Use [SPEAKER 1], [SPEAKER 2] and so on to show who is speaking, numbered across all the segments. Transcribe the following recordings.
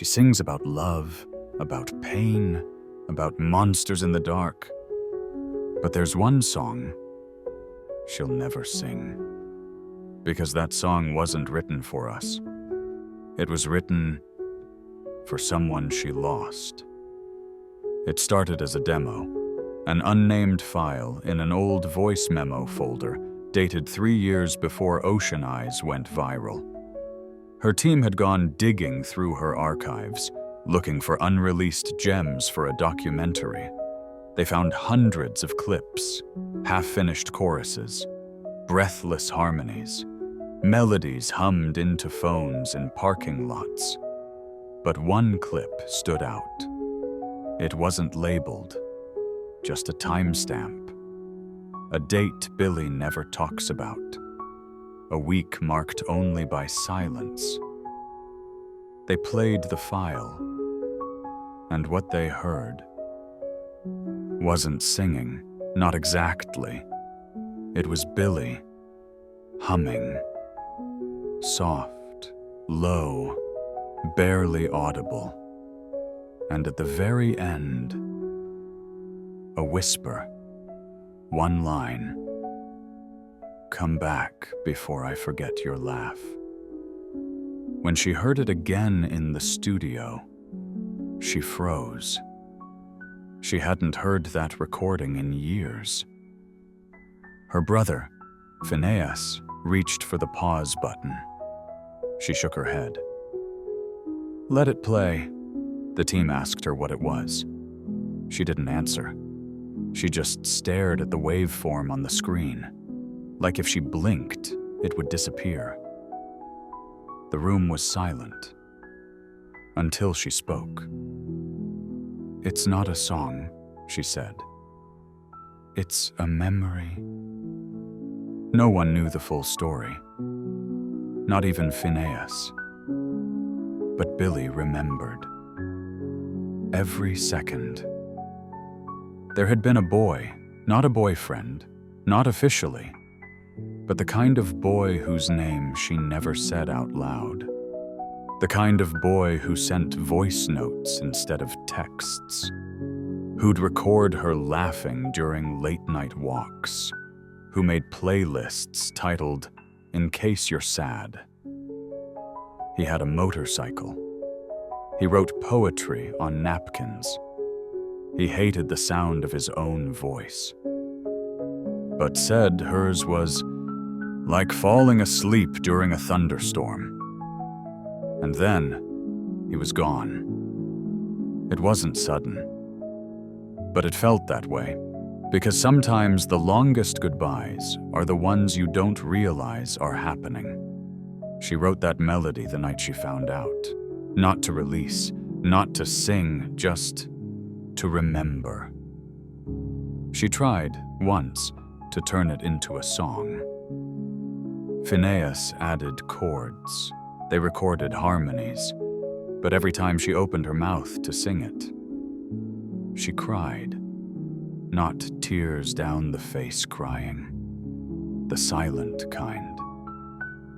[SPEAKER 1] She sings about love, about pain, about monsters in the dark. But there's one song she'll never sing, because that song wasn't written for us. It was written for someone she lost. It started as a demo, an unnamed file in an old voice memo folder dated 3 years before Ocean Eyes went viral. Her team had gone digging through her archives, looking for unreleased gems for a documentary. They found hundreds of clips, half-finished choruses, breathless harmonies, melodies hummed into phones in parking lots. But one clip stood out. It wasn't labeled, just a timestamp, a date Billie never talks about, a week marked only by silence. They played the file, and what they heard wasn't singing, not exactly. It was Billie humming, soft, low, barely audible. And at the very end, a whisper, one line, "Come back before I forget your laugh." When she heard it again in the studio, she froze. She hadn't heard that recording in years. Her brother, Phineas, reached for the pause button. She shook her head. "Let it play." The team asked her what it was. She didn't answer. She just stared at the waveform on the screen, like if she blinked, it would disappear. The room was silent, until she spoke. "It's not a song," she said. "It's a memory." No one knew the full story, not even Phineas. But Billie remembered. Every second. There had been a boy, not a boyfriend, not officially, but the kind of boy whose name she never said out loud. The kind of boy who sent voice notes instead of texts, who'd record her laughing during late-night walks, who made playlists titled, "In Case You're Sad." He had a motorcycle. He wrote poetry on napkins. He hated the sound of his own voice, but said hers was like falling asleep during a thunderstorm. And then he was gone. It wasn't sudden, but it felt that way, because sometimes the longest goodbyes are the ones you don't realize are happening. She wrote that melody the night she found out. Not to release, not to sing, just to remember. She tried, once, to turn it into a song. Phineas added chords. They recorded harmonies, but every time she opened her mouth to sing it, she cried. Not tears down the face crying, the silent kind.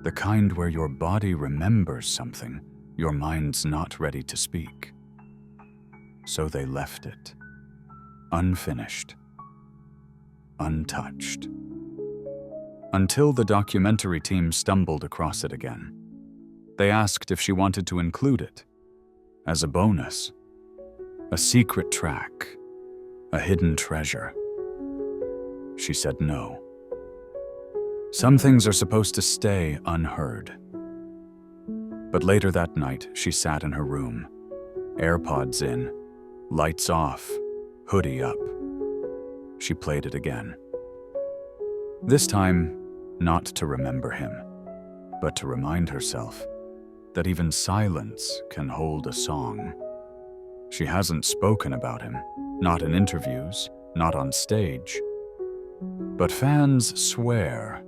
[SPEAKER 1] The kind where your body remembers something, your mind's not ready to speak. So they left it, unfinished, untouched. Until the documentary team stumbled across it again. They asked if she wanted to include it, as a bonus, a secret track, a hidden treasure. She said no. Some things are supposed to stay unheard. But later that night, she sat in her room, AirPods in, lights off, hoodie up. She played it again. This time, not to remember him, but to remind herself that even silence can hold a song. She hasn't spoken about him, not in interviews, not on stage. But fans swear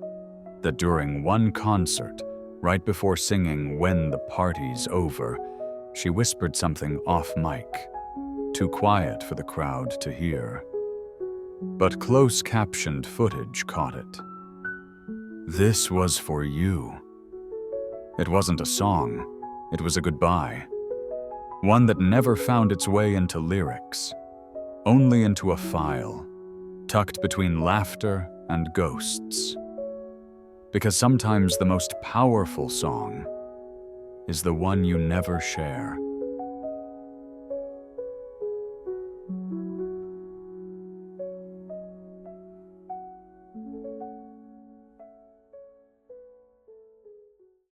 [SPEAKER 1] that during one concert, right before singing "When the Party's Over," she whispered something off mic, too quiet for the crowd to hear. But close-captioned footage caught it. "This was for you." It wasn't a song, it was a goodbye. One that never found its way into lyrics, only into a file, tucked between laughter and ghosts. Because sometimes the most powerful song is the one you never share.